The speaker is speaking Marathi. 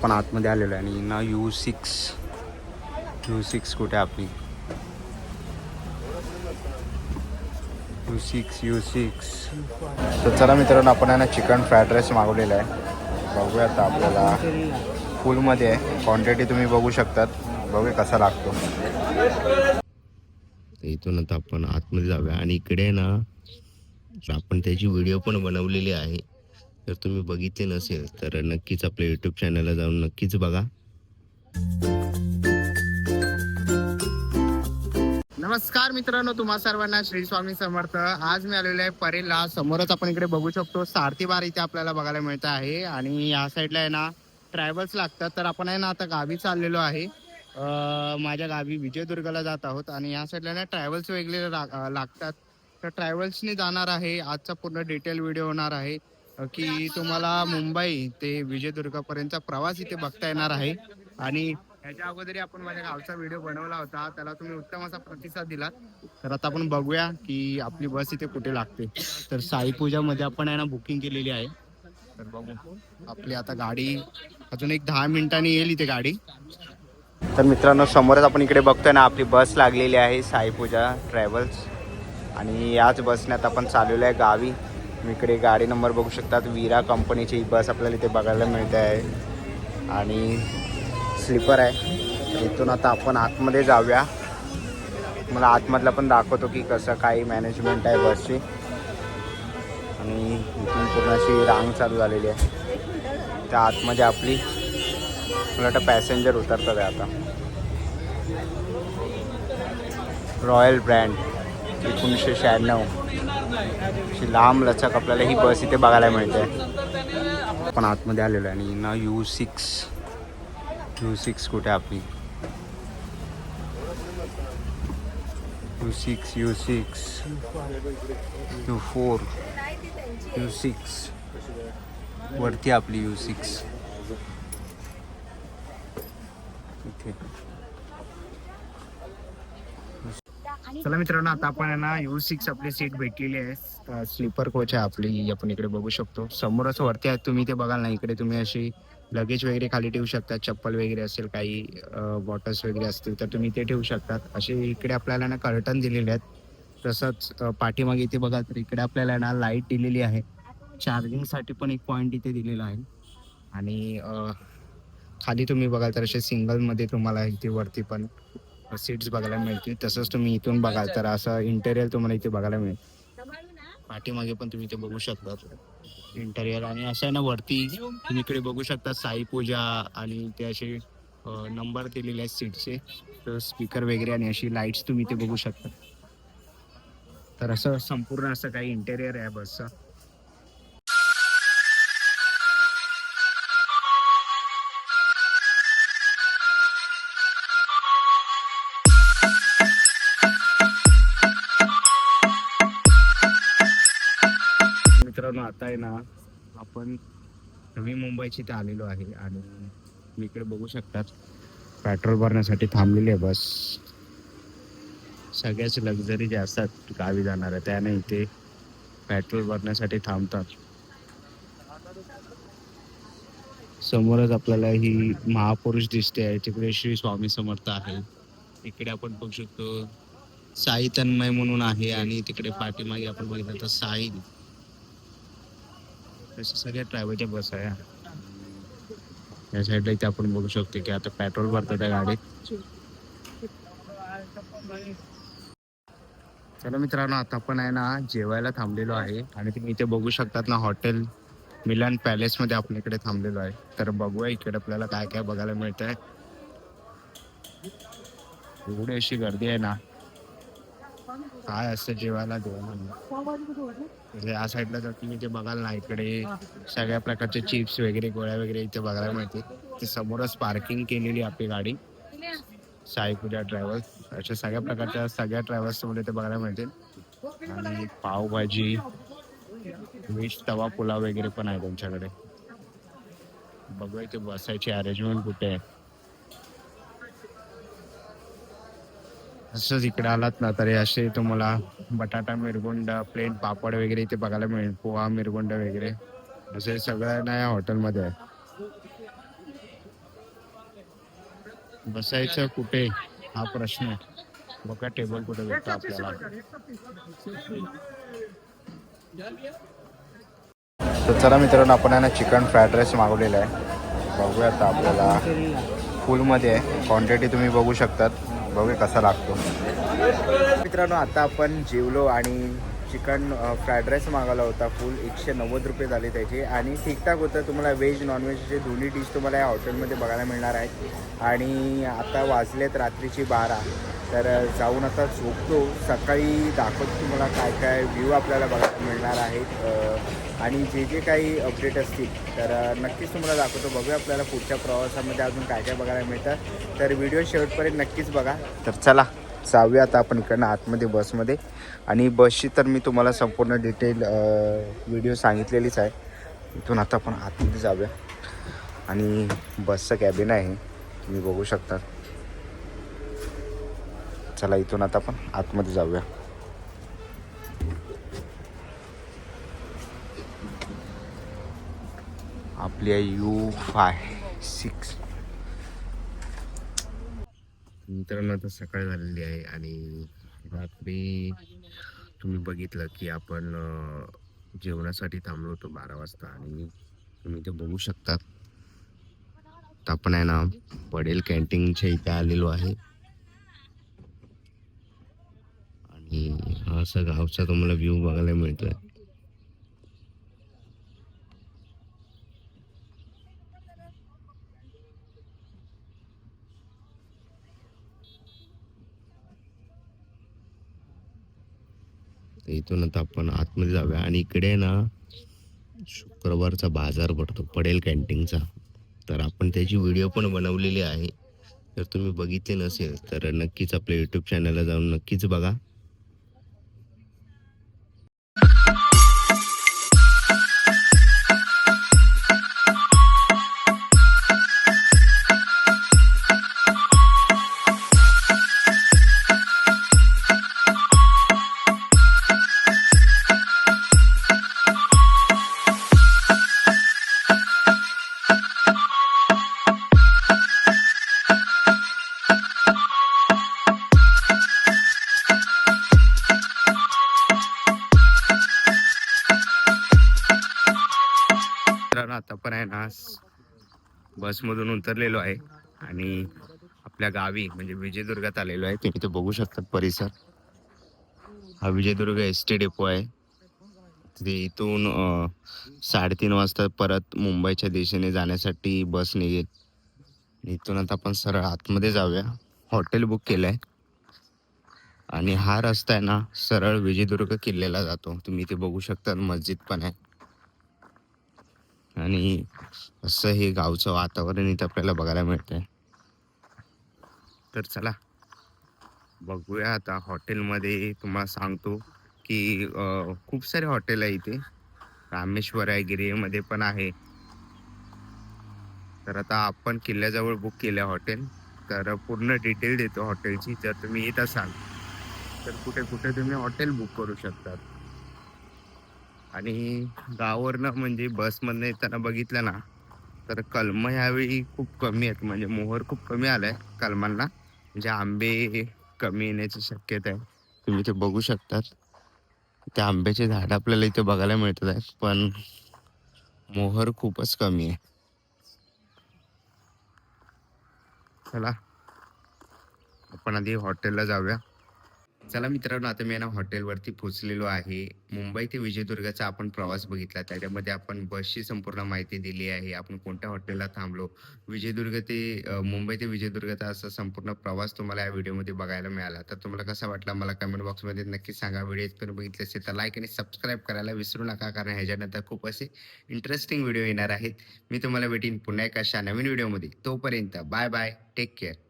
पण आतमध्ये आलेलो आहे आणि ना U6 कुठे आपली U6 तर चला मित्रांनो, आपण आहे ना चिकन फ्राईड राईस मागवलेला आहे. बघूया आता आपल्याला फुलमध्ये आहे, क्वांटिटी तुम्ही बघू शकतात. बघूया कसा लागतो. इथून आता आपण आतमध्ये जाऊया आणि इकडे ना आपण त्याची व्हिडिओ पण बनवलेली आहे. जर तुम्ही बघितले नसेल तर नक्कीच आपल्या यूट्यूब चॅनलला जाऊन नक्कीच बघा. नमस्कार मित्रांनो, तुम्हा सर्वांना श्री स्वामी समर्थ. आज मी आलेलो आहे परेलला. समोरच आपण इकडे बघू शकतो सारथी बार इथे आपल्याला बघायला मिळत आहे आणि या साईडला आहे ना ट्रॅव्हल्स लागतात. तर आपण आहे ना आता गावी चाललेलो आहे. माझ्या गावी विजयदुर्गला जात आहोत आणि या साईडला ना ट्रॅव्हल्स वेगळे लागतात. तर ट्रॅव्हल्सने जाणार आहे. आजचा पूर्ण डिटेल व्हिडिओ होणार आहे की तुम्हाला मुंबई ते विजयदुर्गपर्यंतचा प्रवास इथे बघता येणार आहे. आणि याच्या अगोदरी आपण माझ्या गावचा व्हिडिओ बनवला होता, त्याला तुम्ही उत्तम असा प्रतिसाद दिला. तर आता आपण बघूया की आपली बस इथे कुठे लागते. तर साई पूजामध्ये आपण आहे ना बुकिंग केलेली आहे. तर बघू आपली आता गाडी अजून एक 10 मिनिटांनी येईल इथे गाडी. तर मित्रांनो, समोरच आपण इकडे बघतोय ना आपली बस लागलेली आहे साई पूजा ट्रॅव्हल्स आणि याच बसने आता आपण चाललेलो आहे गावी. इकडे गाडी नंबर बघू शकतात. वीरा कंपनीची बस आपल्याला इथे बघायला मिळते आहे आणि स्लीपर आहे. इथून आता आपण आतमध्ये जाऊया. मला आतमधला पण दाखवतो की कसं काही मॅनेजमेंट आहे बसची. आणि इथून पूर्ण अशी रांग चालू झालेली आहे. त्या आतमध्ये आपली मला वाटतं पॅसेंजर उतरतात आहे आता. रॉयल ब्रँड 1996 अशी लांब लचक आपल्याला ही बस इथे बघायला मिळते. आपण आतमध्ये आलेलो आहे आणि ना U6 कुठे आपली U6 U4 U6 वरती आपली U6 इथे. चला मित्रांनो, आता आपण ना U6 आपली सीट भेटलेली आहे. स्लीपर कोच आहे आपली. आपण इकडे बघू शकतो समोरच वरती आहे. तुम्ही ते बघाल ना, इकडे तुम्ही अशी लगेज वगैरे खाली ठेवू शकता. चप्पल वगैरे असेल, काही बॉटल्स वगैरे असतील तर तुम्ही ते ठेवू शकतात. असे इकडे आपल्याला ना कर्टन दिलेले आहेत. तसंच पाठीमागे इथे बघा तर इकडे आपल्याला ना लाईट दिलेली आहे. चार्जिंगसाठी पण एक पॉईंट इथे दिलेला आहे. आणि खाली तुम्ही बघाल तर असे सिंगलमध्ये तुम्हाला इथे वरती पण सीट्स बघायला मिळतील. तसंच तुम्ही इथून बघाल तर असं इंटेरियर तुम्हाला इथे बघायला मिळेल. पाठीमागे पण तुम्ही इथे बघू शकता इंटेरियर. आणि असं आहे ना वरती तुम्ही इकडे बघू शकता साई पूजा आणि ते असे नंबर दिलेले आहेत सीटचे. तर स्पीकर वगैरे आणि अशी लाईट्स तुम्ही इथे बघू शकता. तर असं संपूर्ण असं काही इंटेरियर आहे बसचं. मित्रांनो, आता आहे ना आपण नवी मुंबईची इथे आलेलो आहे आणि मी इकडे बघू शकतात पेट्रोल भरण्यासाठी थांबलेली आहे बस. सगळ्याच लक्झरी जे असतात गावी जाणाऱ्या त्याने इथे पेट्रोल भरण्यासाठी थांबतात. समोरच आपल्याला ही महापुरुष दिसते आहे. तिकडे श्री स्वामी समर्थ आहे. इकडे आपण बघू शकतो साई तन्मय म्हणून आहे आणि तिकडे पाठीमागे आपण बघितलं तर साई. तसे सगळ्या ट्रॅव्हलच्या बस आहे. या साईडला इथे आपण बघू शकतो की आता पेट्रोल भरतात त्या गाडीत. चला मित्रांनो, आता आपण आहे ना जेवायला थांबलेलो आहे आणि तुम्ही इथे बघू शकतात ना हॉटेल मिलन पॅलेस मध्ये आपण इकडे थांबलेलो आहे. तर बघूया इकडे आपल्याला काय काय बघायला मिळत आहे. एवढी अशी गर्दी आहे ना, काय असतं जेवायला म्हणजे या साईडला जर तुम्ही ते बघाल ना इकडे सगळ्या प्रकारचे चिप्स वगैरे गोळ्या वगैरे इथे बघायला मिळते. ते समोरच पार्किंग केलेली आपली गाडी साई पूजा ट्रॅव्हल्स. अशा सगळ्या प्रकारच्या सगळ्या ट्रॅव्हल्स मध्ये ते बघायला मिळतील. आणि पावभाजी, व्हेज तवा पुलाव वगैरे पण आहे त्यांच्याकडे. बघूया इथे बसायची अरेंजमेंट कुठे आहे. असंच इकडे आलात ना तरी असे तुम्हाला बटाटा मिरगुंड, प्लेन पापड वगैरे इथे बघायला मिळेल. पोहा मिरगुंड वगैरे असे सगळं ना या हॉटेलमध्ये आहे. बसायचं कुठे हा प्रश्न आहे. बघा टेबल कुठे भेटतो आपल्याला. तर चला मित्रांनो, आपण आहे ना चिकन फ्राईड राईस मागवलेला आहे. बघूया आता आपल्याला फुलमध्ये आहे. क्वांटिटी तुम्ही बघू शकतात. बघूया कसा लागतो. मित्रांनो आता आपण जेवलो आणि चिकन फ्राईड राईस मागवला होता. फुल 190 रुपये झाले त्याचे आणि ठीकठाक होतं. तुम्हाला व्हेज नॉनव्हेजचे दोन्ही डिश तुम्हाला या हॉटेलमध्ये बघायला मिळणार आहेत. आणि आता वाजलेत रात्रीची 12. तर जाऊन आता झोपतो. सकाळी दाखवतो तुम्हाला काय काय व्ह्यू आपल्याला बघायला मिळणार आहेत आणि जे जे काही अपडेट असतील तर नक्कीच तुम्हाला दाखवतो. बघूया आपल्याला पुढच्या प्रवासामध्ये अजून काय काय बघायला मिळतं. तर व्हिडिओ शेवटपर्यंत नक्कीच बघा. तर चला जाऊया आता आपण इकडनं आतमध्ये बसमध्ये. आणि बसची तर मी तुम्हाला संपूर्ण डिटेल व्हिडिओ सांगितलेलीच आहे. इथून आता आपण आतमध्ये जाऊया आणि बसचं कॅबिन आहे तुम्ही बघू शकता. चला इथून आता आपण आतमध्ये जाऊया. आपली आहे U56. मित्रांनो आता सकाळ झालेली आहे आणि रात्री तुम्ही बघितलं की आपण जेवणासाठी थांबलो होतो 12 वाजता आणि तुम्ही ते बघू शकता. तर आपण आहे ना पडेल कॅन्टीनच्या इथे आलेलो आहे आणि हा असा गावचा तुम्हाला व्ह्यू बघायला मिळतोय. इथून आता आपण आतमध्ये जाऊया आणि इकडे ना शुक्रवारचा बाजार भरतो पडेल कॅन्टीनचा. तर आपण त्याची व्हिडिओ पण बनवलेली आहे. जर तुम्ही बघितले नसेल तर नक्कीच आपल्या यूट्यूब चॅनलला जाऊन नक्कीच बघा. आता पण आहे ना बसमधून उतरलेलो आहे आणि आपल्या गावी म्हणजे विजयदुर्गात आलेलो आहे. तुम्ही इथे बघू शकता परिसर. हा विजयदुर्ग एस टी डेपो आहे. तिथे इथून 3:30 वाजता परत मुंबईच्या दिशेने जाण्यासाठी बस निघेल. इथून आता आपण सरळ आतमध्ये जाऊया. हॉटेल बुक केलंय आणि हा रस्ता आहे ना सरळ विजयदुर्ग किल्ल्याला जातो. तुम्ही इथे बघू शकता मस्जिद पण आहे आणि असं हे गावचं वातावरण इथे आपल्याला बघायला मिळतंय. तर चला बघूया आता हॉटेलमध्ये. तुम्हाला सांगतो की खूप सारे हॉटेल आहे इथे. रामेश्वर आहे, गिरीमध्ये पण आहे. तर आता आपण किल्ल्याजवळ बुक केलं हॉटेल. तर पूर्ण डिटेल देतो हॉटेलची. जर तुम्ही येत असाल तर कुठे कुठे तुम्ही हॉटेल बुक करू शकता. आणि गावावरनं म्हणजे बसमधनं येताना बघितलं ना तर कलम ह्यावेळी खूप कमी आहेत. म्हणजे मोहर खूप कमी आलाय कलमांना. म्हणजे आंबे कमी येण्याची शक्यता आहे. तुम्ही ते बघू शकतात. त्या आंब्याचे झाड आपल्याला इथे बघायला मिळतात आहे पण मोहर खूपच कमी आहे. चला आपण आधी हॉटेलला जाऊया. चला मित्रांनो आता मी ना हॉटेलवरती पोहोचलेलो आहे. मुंबई ते विजयदुर्गचा आपण प्रवास बघितला. त्याच्यामध्ये आपण बसची संपूर्ण माहिती दिली आहे. आपण कोणत्या हॉटेलला थांबलो. विजयदुर्ग ते मुंबई ते विजयदुर्गचा असा संपूर्ण प्रवास तुम्हाला या व्हिडिओमध्ये बघायला मिळाला. तर तुम्हाला कसा वाटला मला कमेंट बॉक्समध्ये नक्की सांगा. व्हिडिओ इथपर्यंत बघितले असेल तर लाईक आणि सबस्क्राईब करायला विसरू नका, कारण ह्याच्यानंतर खूप असे इंटरेस्टिंग व्हिडिओ येणार आहेत. मी तुम्हाला भेटीन पुन्हा एका अशा नवीन व्हिडिओमध्ये. तोपर्यंत बाय बाय, टेक केअर.